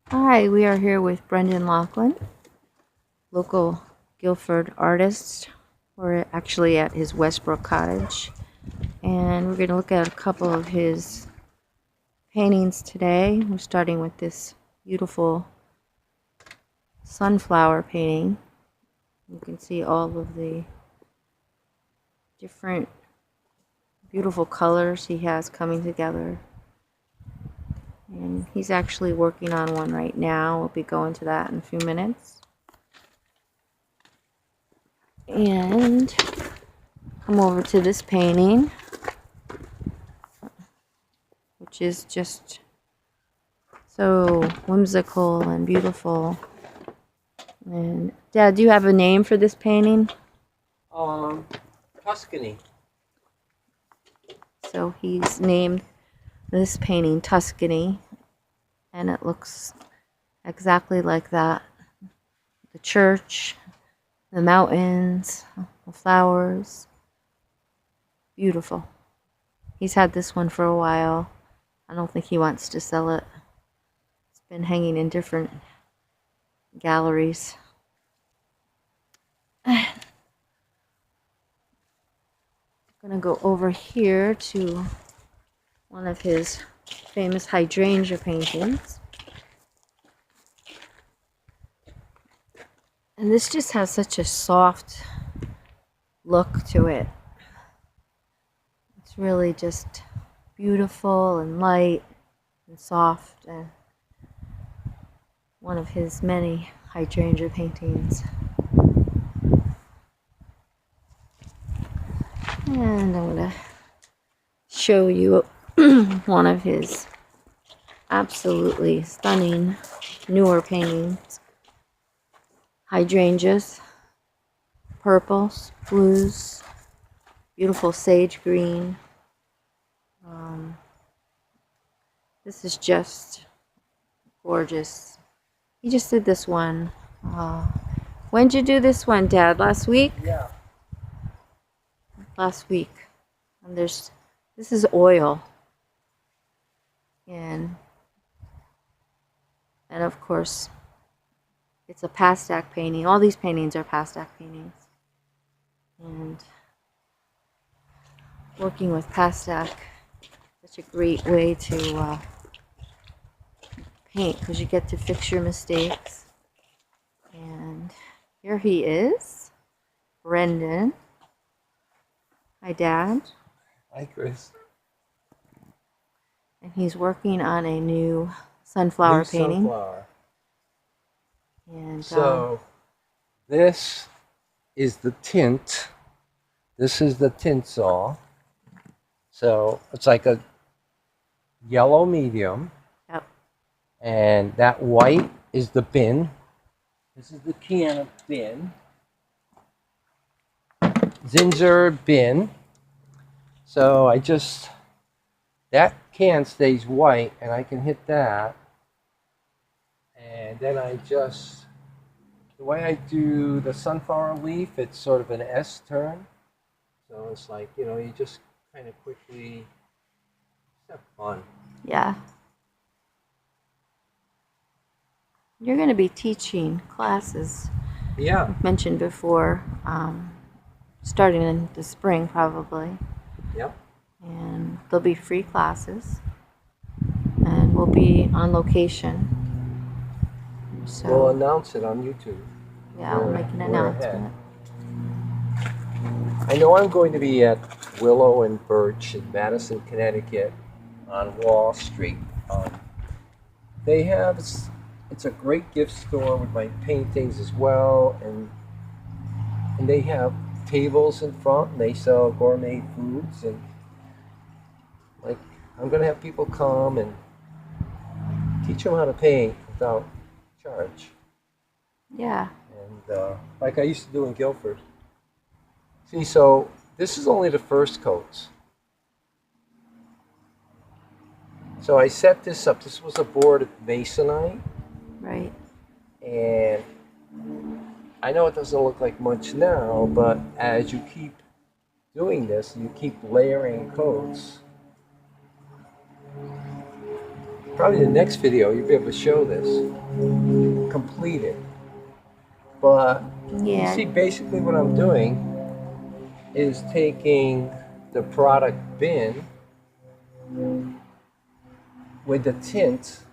Hi, we are here with Brendan Laughlin, local Guilford artist. We're actually at his Westbrook cottage, and we're going to look at a couple of his paintings today. We're starting with this beautiful sunflower painting. You can see all of the different beautiful colors he has coming together. And he's actually working on one right now. We'll be going to that in a few minutes. And come over to this painting, which is just so whimsical and beautiful. And Dad, do you have a name for this painting? Tuscany. So he's named this painting Tuscany, and it looks exactly like that. The church, the mountains, the flowers. Beautiful. He's had this one for a while. I don't think he wants to sell it. It's been hanging in different galleries. I'm gonna go over here to one of his famous hydrangea paintings. And this just has such a soft look to it. It's really just beautiful and light and soft, and one of his many hydrangea paintings. And I'm going to show you one of his absolutely stunning newer paintings. Hydrangeas, purples, blues, beautiful sage green. This is just gorgeous. He just did this one. When did you do this one, Dad? Last week? Yeah. Last week. And this is oil. And of course, it's a pastel painting. All these paintings are pastel paintings. And working with pastel, such a great way to paint, because you get to fix your mistakes. And here he is, Brendan. Hi, Dad. Hi, Chris. And he's working on a new sunflower painting. Sunflower. And So this is the tint. This is the Tinsol. So it's like a yellow medium. yep. And that white is the bin. This is the can of bin. Zinsser bin. So that can stays white, and I can hit that. And then the way I do the sunflower leaf, it's sort of an S turn. So it's like, you just kind of quickly, have fun. Yeah. You're going to be teaching classes. Yeah. Mentioned before, starting in the spring probably. Yep. And there'll be free classes, and we'll be on location. So We'll announce it on YouTube. yeah, we'll make an announcement. I know I'm going to be at Willow and Birch in Madison, Connecticut on Wall Street. It's a great gift store with my paintings as well, and they have tables in front, and they sell gourmet foods, and like I'm going to have people come and teach them how to paint without charge. Yeah. And like I used to do in Guilford. See, so this is only the first coats. So I set this up. This was a board of masonite. Right. And I know it doesn't look like much now, but as you keep doing this, you keep layering coats. probably the next video you'll be able to show this completed. But you Yeah. see, basically what I'm doing is taking the product bin with the tint.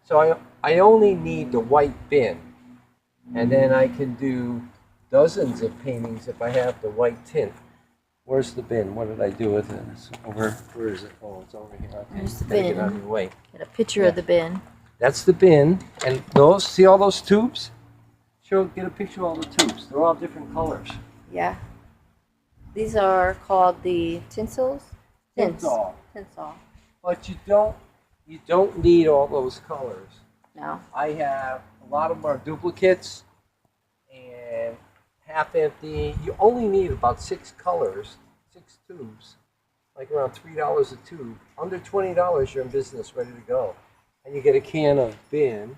So I only need the white bin, and then I can do dozens of paintings if I have the white tint. Where's the bin? What did I do with it? It's over. Where is it? Oh, it's over here. Okay. There's the Gotta get out of bin. your way. Get a picture Yeah. of the bin. That's the bin, and those. See all those tubes? Get a picture of all the tubes. They're all different colors. Yeah. These are called the tinsels. Tinsel. Tinsel. But you don't need all those colors. No. I have a lot of them are duplicates and half empty. You only need about 6 colors, 6 tubes, like around $3 a tube. Under $20, you're in business, ready to go. And you get a can of bin.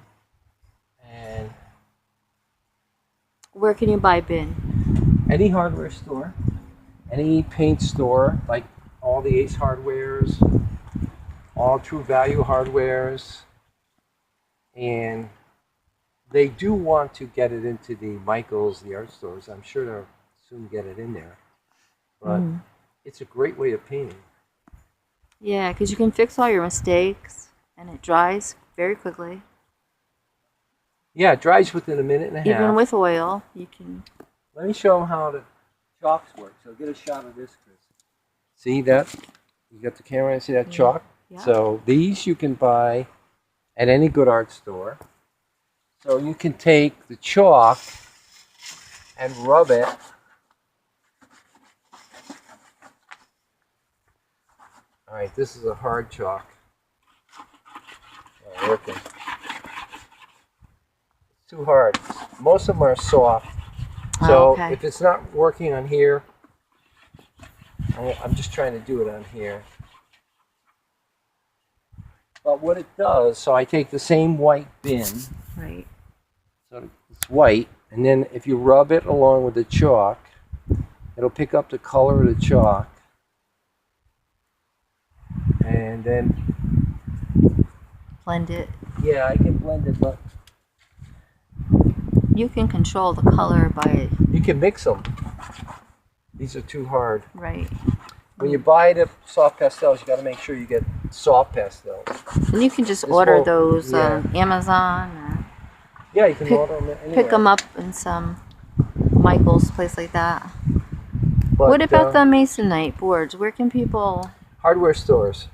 And Where can you buy bin? any hardware store, any paint store, like all the Ace Hardwares, all True Value Hardwares, and they do want to get it into the Michaels, the art stores. I'm sure they'll soon get it in there. But it's a great way of painting. Yeah, because you can fix all your mistakes, and it dries very quickly. Yeah, it dries within a minute and a half. Even with oil, you can. Let me show them how the chalks work. So get a shot of this, Chris. See that? You got the camera and see that chalk? Yeah. So these you can buy at any good art store. So you can take the chalk and rub it. All right, this is a hard chalk. Not working. It's too hard. Most of them are soft. So okay. if it's not working on here, I'm just trying to do it on here. But what it does, so I take the same white bin, Right. so it's white, and then if you rub it along with the chalk, it'll pick up the color of the chalk. And then, Blend it. yeah, I can blend it, but You can control the color by. you can mix them. These are too hard. Right. When you buy the soft pastels, you got to make sure you get soft pastels. And you can just This order won't- those yeah. on Amazon or Yeah, you can Pick- order them anywhere. pick them up in some Michael's place like that. But, What about the masonite boards? Where can people? hardware stores?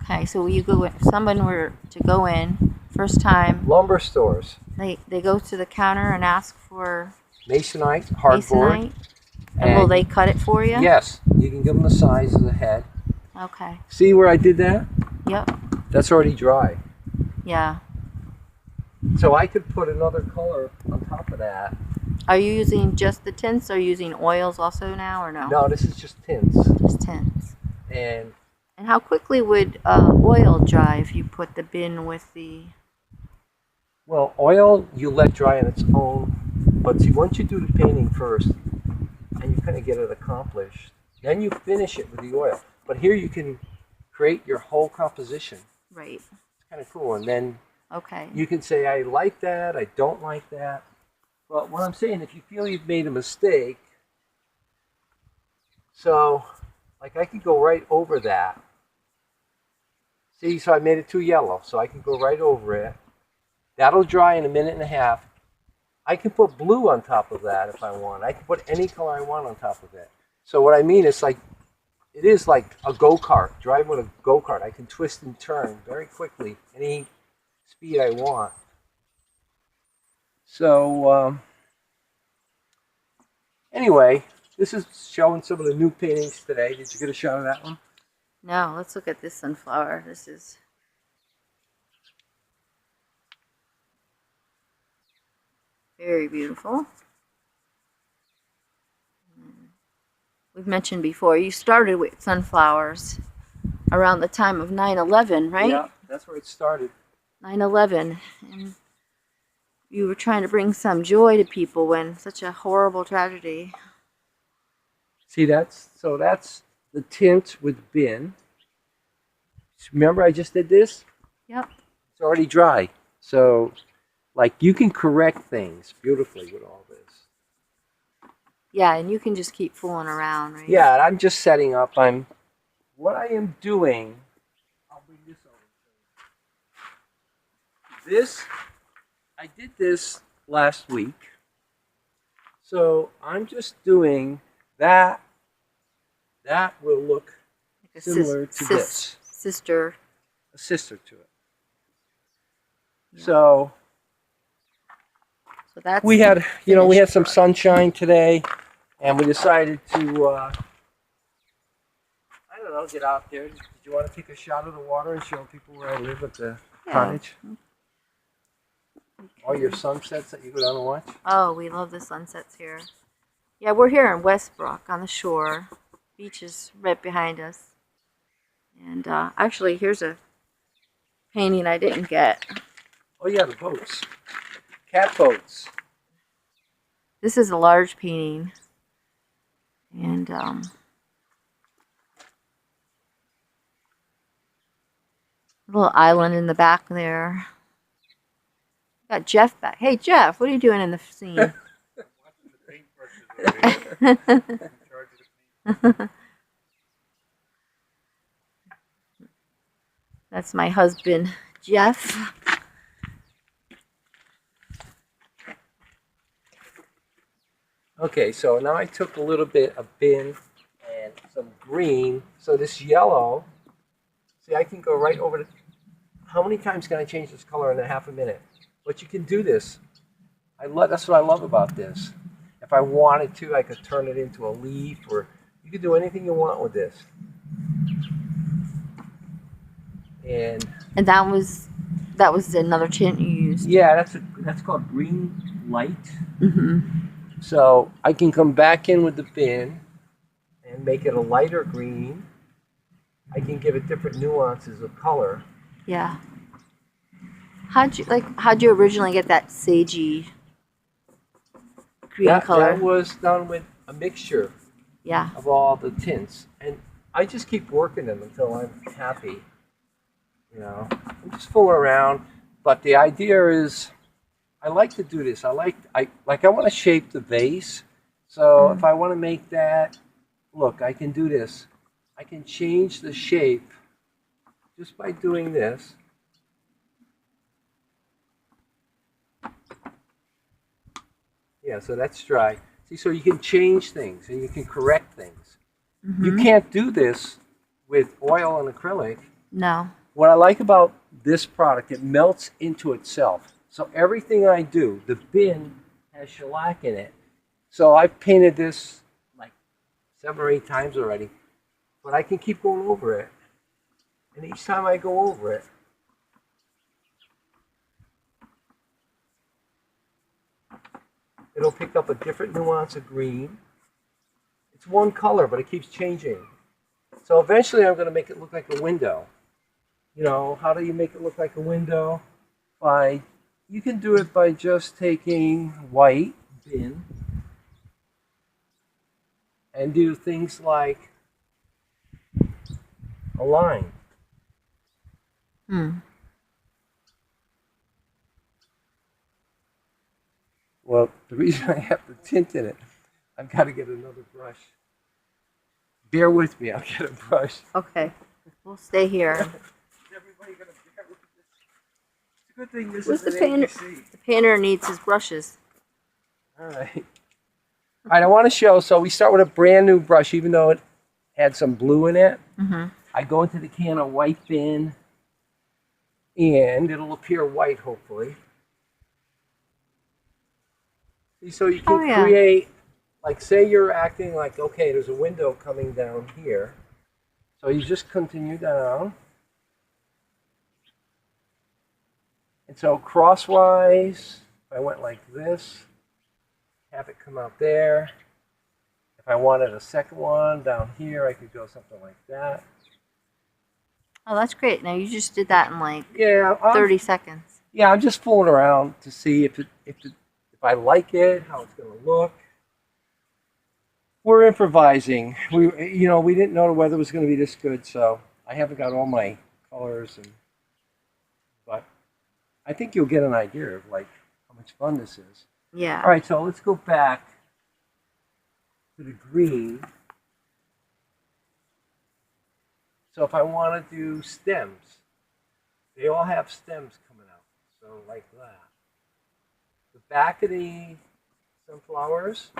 Okay, so you go. If someone were to go in first time, Lumber stores. they go to the counter and ask for Masonite, hardboard. masonite, and will they cut it for you? Yes, you can give them the size of the head. Okay. See where I did that? Yep. That's already dry. Yeah. So I could put another color on top of that. Are you using just the tints? Or are you using oils also now, or no? No, this is just tints. Just tints. And And how quickly would oil dry if you put the bin with the? well, oil you let dry on its own. But see, once you do the painting first, and you kind of get it accomplished, then you finish it with the oil. But here you can create your whole composition. Right. It's kind of cool. And then Okay. you can say, I like that, I don't like that. But what I'm saying, if you feel you've made a mistake, so like I could go right over that. See, so I made it too yellow, so I can go right over it. That'll dry in a minute and a half. I can put blue on top of that if I want. I can put any color I want on top of it. So what I mean is like, it is like a go-kart, driving with a go-kart. I can twist and turn very quickly, any speed I want. So anyway, this is showing some of the new paintings today. Did you get a shot of that one? Now let's look at this sunflower. This is very beautiful. We've mentioned before, you started with sunflowers around the time of 9/11, right? Yeah, that's where it started. 9/11, and you were trying to bring some joy to people when such a horrible tragedy. See, that's the tint with bin. Remember I just did this? Yep. It's already dry. So, like, you can correct things beautifully with all this. Yeah, and you can just keep fooling around, right? Yeah, I'm just setting up. What I am doing, I'll bring this over. I did this last week. So I'm just doing that. That will look Like a similar to this. sister. A sister to it. Yeah. So that's we had, we had some finished. sunshine today, and we decided to, I don't know, get out there. Did you want to take a shot of the water and show people where I live at the cottage? All your sunsets that you go down and watch? Oh, we love the sunsets here. Yeah, we're here in Westbrook on the shore. Beach is right behind us. And actually, here's a painting I didn't get. Oh yeah, the boats. Cat boats. This is a large painting. And little island in the back there. Got Jeff back. Hey Jeff, what are you doing in the scene? That's my husband, Jeff. Okay, so now I took a little bit of bin and some green. So this yellow, see, I can go right over the. How many times can I change this color in a half a minute? But you can do this. That's what I love about this. If I wanted to, I could turn it into a leaf, or you could do anything you want with this. And that was another tint you used. Yeah, that's called green light. Mm-hmm. So I can come back in with the bin and make it a lighter green. I can give it different nuances of color. Yeah. How'd you originally get that sagey green color? That was done with a mixture of all the tints. And I just keep working them until I'm happy. I'm just fooling around. But the idea is, I like to do this. I want to shape the vase. So if I want to make that, look, I can do this. I can change the shape just by doing this. Yeah, so that's dry. See, so you can change things and you can correct things. Mm-hmm. You can't do this with oil and acrylic. No. What I like about this product, it melts into itself. So everything I do, the bin has shellac in it. So I've painted this like 7 or 8 times already. But I can keep going over it. And each time I go over it, it'll pick up a different nuance of green. It's one color, but it keeps changing. So eventually I'm going to make it look like a window. How do you make it look like a window? You can do it by just taking white bin and do things like a line. Well, the reason I have the tint in it, I've got to get another brush. Bear with me, I'll get a brush. Okay, we'll stay here. Is everybody going to bear with this? It's a good thing this Where's is the painter? ABC. The painter needs his brushes. All right, I want to show, so we start with a brand new brush, even though it had some blue in it. Mm-hmm. I go into the can of white bin, and it'll appear white, hopefully. See, so you can create, like, say you're acting like, okay, there's a window coming down here. So you just continue down. And so crosswise, if I went like this, have it come out there. If I wanted a second one down here, I could go something like that. Oh, that's great. Now you just did that in like 30 seconds. Yeah, I'm just fooling around to see if I like it, how it's going to look. We're improvising. We didn't know the weather was going to be this good, so I haven't got all my colors, but I think you'll get an idea of like how much fun this is. Yeah. All right, so let's go back to the green. So if I want to do stems, they all have stems coming out. So like that. The back of the sunflowers,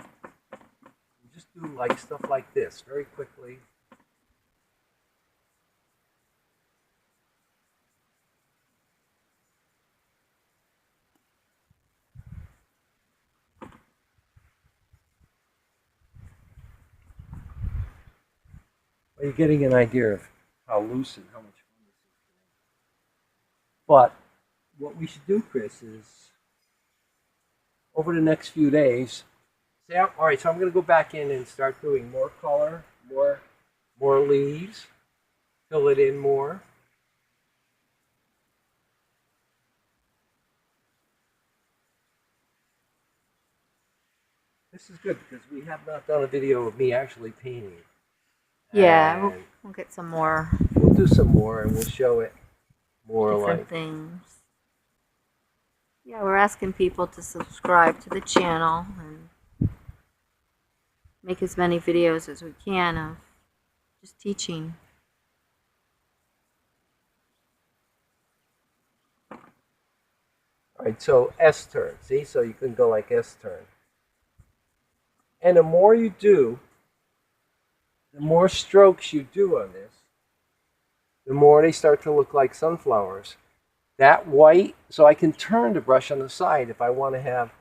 you just do like stuff like this very quickly. Well, you're getting an idea of how loose and how much fun this is. But what we should do, Chris, is over the next few days, say, all right, so I'm going to go back in and start doing more color, more leaves, fill it in more. This is good because we have not done a video of me actually painting. Yeah, And we'll get some more we'll do some more and we'll show it more different like. things. Yeah, we're asking people to subscribe to the channel and make as many videos as we can of just teaching. All right, so S turn. See, so you can go like S turn. And the more you do, the more strokes you do on this, the more they start to look like sunflowers. That white, so I can turn the brush on the side if I want to have,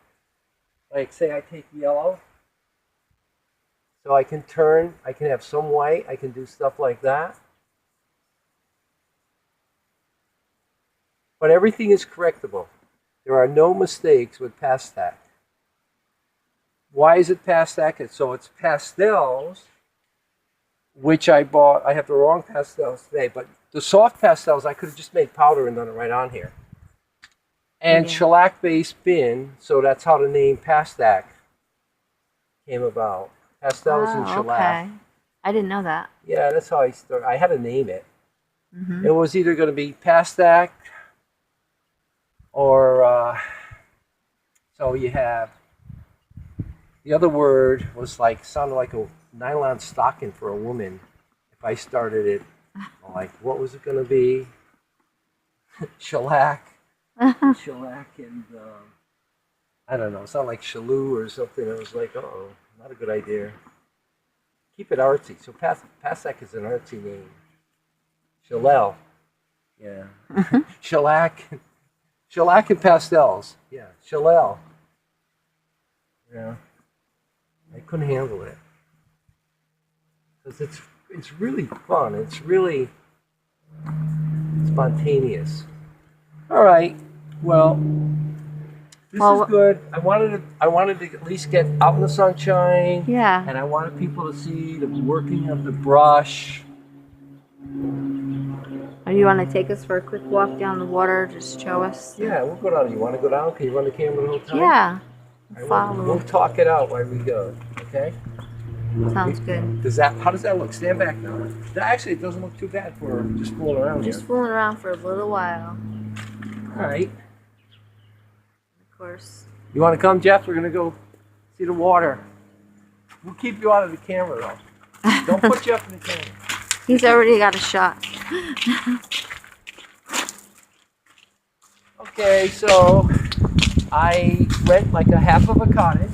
like say I take yellow, so I can turn, I can have some white, I can do stuff like that. But everything is correctable. There are no mistakes with Pastak. Why is it Pastak? So it's pastels, which I bought. I have the wrong pastels today, but the soft pastels I could have just made powder and done it right on here. And shellac-based bin, so that's how the name Pastak came about. Pastels and shellac. Okay. I didn't know that. Yeah, that's how I started. I had to name it. Mm-hmm. It was either going to be Pastak or, so you have, the other word was like, sounded like a nylon stocking for a woman. If I started it, like, what was it going to be? Shellac. Shellac and, I don't know, it sounded like Shalou or something. I was like, uh-oh, not a good idea. Keep it artsy. So Pastak is an artsy name. Shalel. Yeah. Shellac. Shellac and pastels. Yeah. Shalel. Yeah. I couldn't handle it. Because it's really fun. It's really spontaneous. All right. Well, this is good. I wanted to at least get out in the sunshine. Yeah. And I wanted people to see the working of the brush. Or you want to take us for a quick walk down the water? Just show us? Yeah, we'll go down. You want to go down? Can you run the camera the whole time? Yeah. All right, Follow. we'll talk it out while we go. Okay? Sounds good. How does that look? Stand back now. Actually, it doesn't look too bad for just fooling around Just here. fooling around for a little while. All right. Of course. You want to come, Jeff? We're going to go see the water. We'll keep you out of the camera, though. Don't put Jeff in the camera. He's already got a shot. Okay, so I rent like a half of a cottage,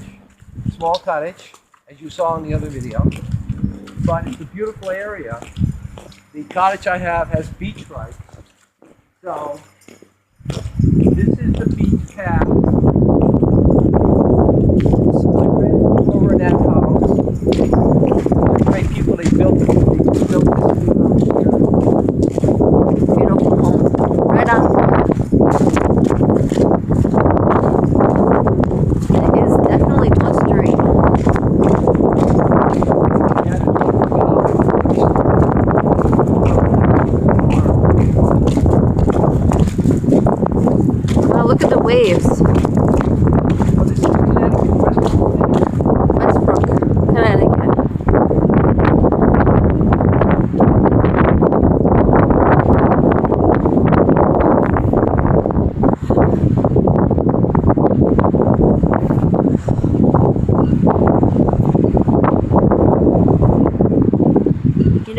small cottage, as you saw in the other video. But it's a beautiful area. The cottage I have has beach rights. So this is the beach path. So I rented over in that house. Great people, they built this new house here. Beautiful home. Right on the water. It is definitely blistering. Oh, look at the waves. Westbrook, Connecticut.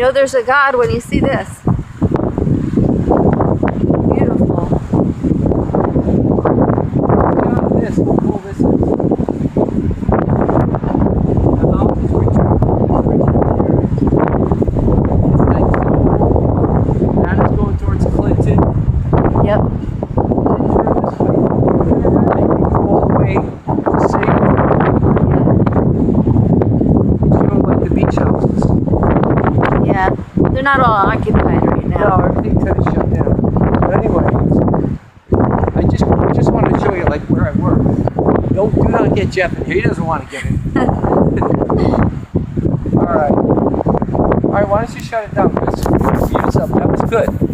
know there's a God when you see this. Beautiful. Look at this, how cool this is. The house is Richard. It's nice. That is going towards Clinton. Yep. All the way to Salem. Show like the beach houses. Yeah. They're not all occupied right No, now. everything's kind of shut down. But anyway, I just wanted to show you like where I work. Do not get Jeff in here. He doesn't want to get in. All right. All right. Why don't you shut it down? Because that was good.